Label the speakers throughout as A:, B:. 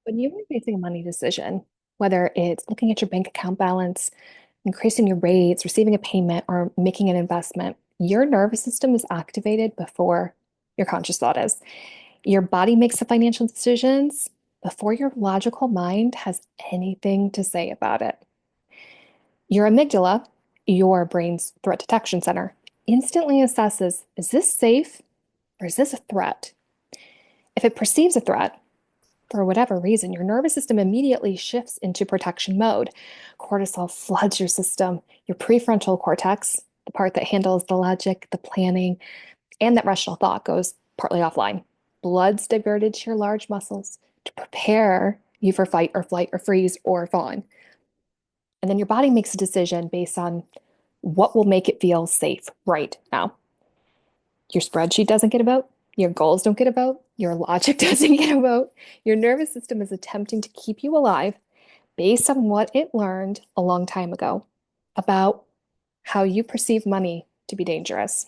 A: When you are facing a money decision, whether it's looking at your bank account balance, increasing your rates, receiving a payment, or making an investment, your nervous system is activated before your conscious thought is. Your body makes the financial decisions before your logical mind has anything to say about it. Your amygdala, your brain's threat detection center, instantly assesses, is this safe or is this a threat? If it perceives a threat, for whatever reason, your nervous system immediately shifts into protection mode. Cortisol floods your system. Your prefrontal cortex, the part that handles the logic, the planning, and that rational thought, goes partly offline. Blood's diverted to your large muscles to prepare you for fight or flight or freeze or fawn. And then your body makes a decision based on what will make it feel safe right now. Your spreadsheet doesn't get a vote. Your goals don't get a vote. Your logic doesn't get a vote. Your nervous system is attempting to keep you alive based on what it learned a long time ago about how you perceive money to be dangerous.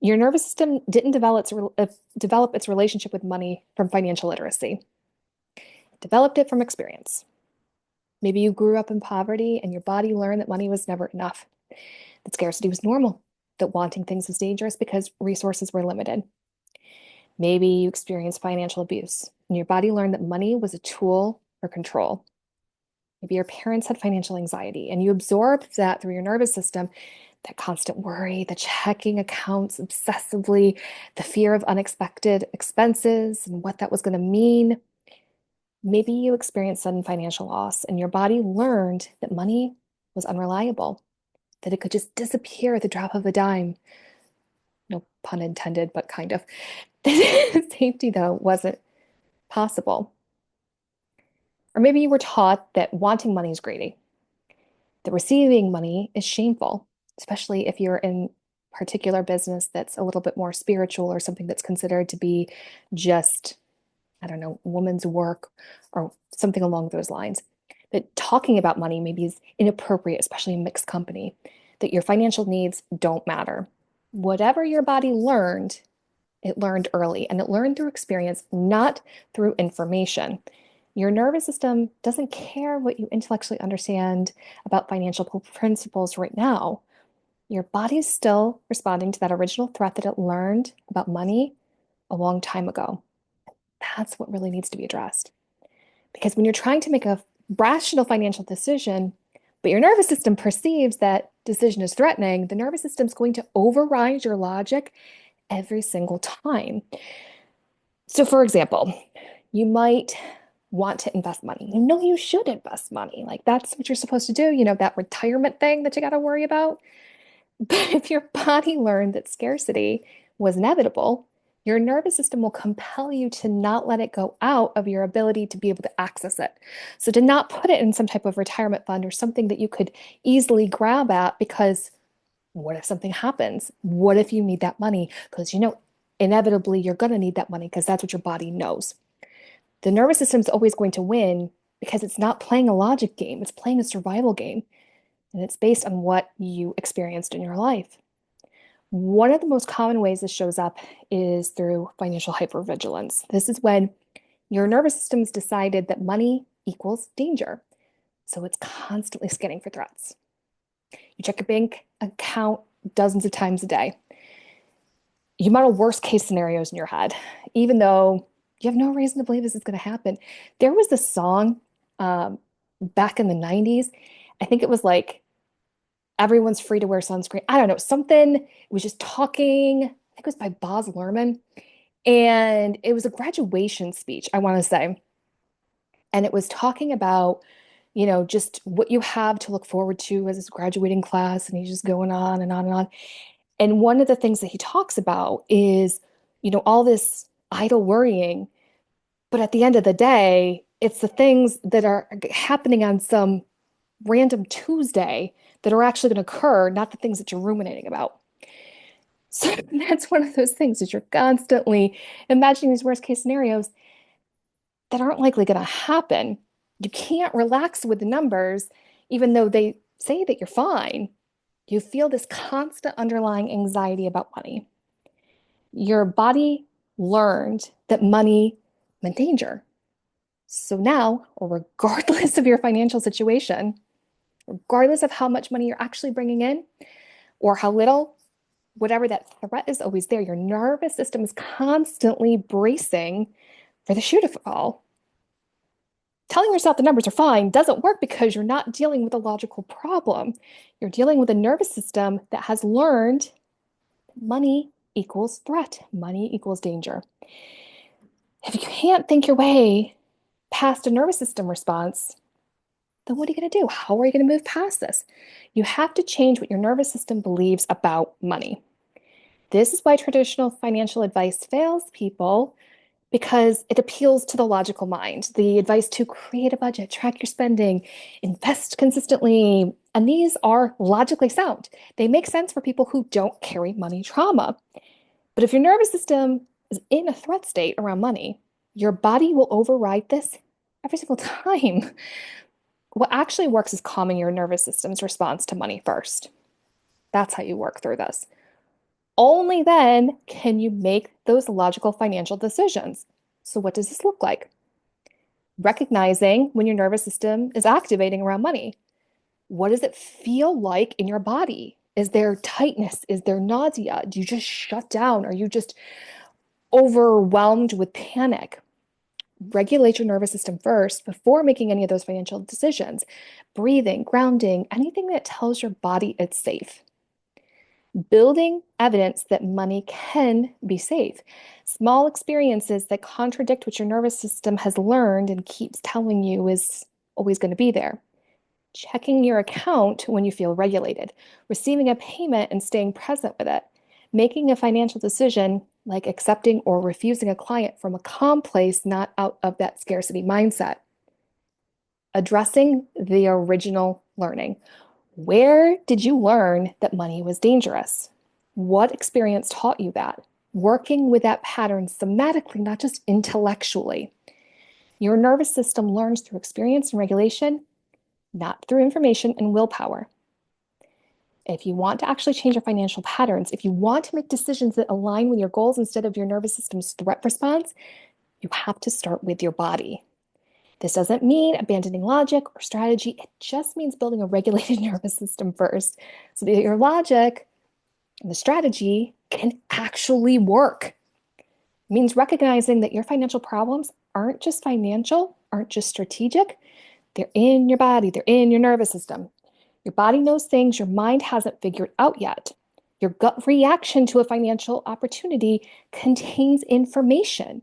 A: Your nervous system didn't develop its relationship with money from financial literacy. It developed it from experience. Maybe you grew up in poverty and your body learned that money was never enough, that scarcity was normal, that wanting things was dangerous because resources were limited. Maybe you experienced financial abuse and your body learned that money was a tool for control. Maybe your parents had financial anxiety and you absorbed that through your nervous system, that constant worry, the checking accounts obsessively, the fear of unexpected expenses and what that was going to mean. Maybe you experienced sudden financial loss and your body learned that money was unreliable, that it could just disappear at the drop of a dime. No pun intended, but kind of. Safety, though, wasn't possible. Or maybe you were taught that wanting money is greedy, that receiving money is shameful, especially if you're in particular business that's a little bit more spiritual or something that's considered to be just, I don't know, woman's work or something along those lines. That talking about money maybe is inappropriate, especially in mixed company, that your financial needs don't matter. Whatever your body learned, it learned early and it learned through experience, not through information. Your nervous system doesn't care what you intellectually understand about financial principles right now. Your body is still responding to that original threat that it learned about money a long time ago. That's what really needs to be addressed. Because when you're trying to make a rational financial decision, but your nervous system perceives that decision is threatening, the nervous system is going to override your logic every single time. So, for example, you might want to invest money. You know, you should invest money. Like, that's what you're supposed to do, that retirement thing that you got to worry about. But if your body learned that scarcity was inevitable, your nervous system will compel you to not let it go out of your ability to be able to access it. So to not put it in some type of retirement fund or something that you could easily grab at, because what if something happens? What if you need that money? Because inevitably you're going to need that money because that's what your body knows. The nervous system is always going to win because it's not playing a logic game, it's playing a survival game. And it's based on what you experienced in your life. One of the most common ways this shows up is through financial hypervigilance. This is when your nervous system's decided that money equals danger. So it's constantly scanning for threats. You check your bank account dozens of times a day. You model worst case scenarios in your head, even though you have no reason to believe this is going to happen. There was this song back in the 90s. I think it was like everyone's free to wear sunscreen. I don't know, something. It was just talking. I think it was by Boz Lerman. And it was a graduation speech, I want to say. And it was talking about, just what you have to look forward to as this graduating class. And he's just going on and on and on. And one of the things that he talks about is, all this idle worrying. But at the end of the day, it's the things that are happening on some random Tuesday that are actually going to occur, not the things that you're ruminating about. So that's one of those things that you're constantly imagining these worst case scenarios that aren't likely going to happen. You can't relax with the numbers, even though they say that you're fine. You feel this constant underlying anxiety about money. Your body learned that money meant danger. So now, regardless of your financial situation, regardless of how much money you're actually bringing in or how little, whatever that threat is always there, your nervous system is constantly bracing for the shoe to fall. Telling yourself the numbers are fine doesn't work because you're not dealing with a logical problem. You're dealing with a nervous system that has learned money equals threat, money equals danger. If you can't think your way past a nervous system response, then what are you going to do? How are you going to move past this? You have to change what your nervous system believes about money. This is why traditional financial advice fails people because it appeals to the logical mind. The advice to create a budget, track your spending, invest consistently. And these are logically sound. They make sense for people who don't carry money trauma. But if your nervous system is in a threat state around money, your body will override this every single time. What actually works is calming your nervous system's response to money first. That's how you work through this. Only then can you make those logical financial decisions. So, what does this look like? Recognizing when your nervous system is activating around money. What does it feel like in your body? Is there tightness? Is there nausea? Do you just shut down? Are you just overwhelmed with panic? Regulate your nervous system first before making any of those financial decisions. Breathing, grounding, anything that tells your body it's safe. Building evidence that money can be safe. Small experiences that contradict what your nervous system has learned and keeps telling you is always going to be there. Checking your account when you feel regulated. Receiving a payment and staying present with it. Making a financial decision like accepting or refusing a client from a calm place, not out of that scarcity mindset. Addressing the original learning. Where did you learn that money was dangerous? What experience taught you that? Working with that pattern somatically, not just intellectually. Your nervous system learns through experience and regulation, not through information and willpower. If you want to actually change your financial patterns, if you want to make decisions that align with your goals instead of your nervous system's threat response, you have to start with your body. This doesn't mean abandoning logic or strategy. It just means building a regulated nervous system first so that your logic and the strategy can actually work. It means recognizing that your financial problems aren't just financial, aren't just strategic. They're in your body, they're in your nervous system. Your body knows things your mind hasn't figured out yet. Your gut reaction to a financial opportunity contains information.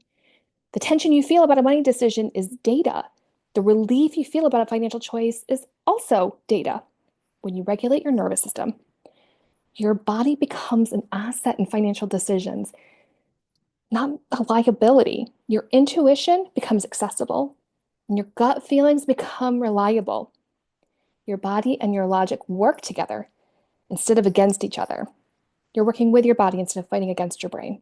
A: The tension you feel about a money decision is data. The relief you feel about a financial choice is also data. When you regulate your nervous system, your body becomes an asset in financial decisions, not a liability. Your intuition becomes accessible, and your gut feelings become reliable. Your body and your logic work together instead of against each other. You're working with your body instead of fighting against your brain.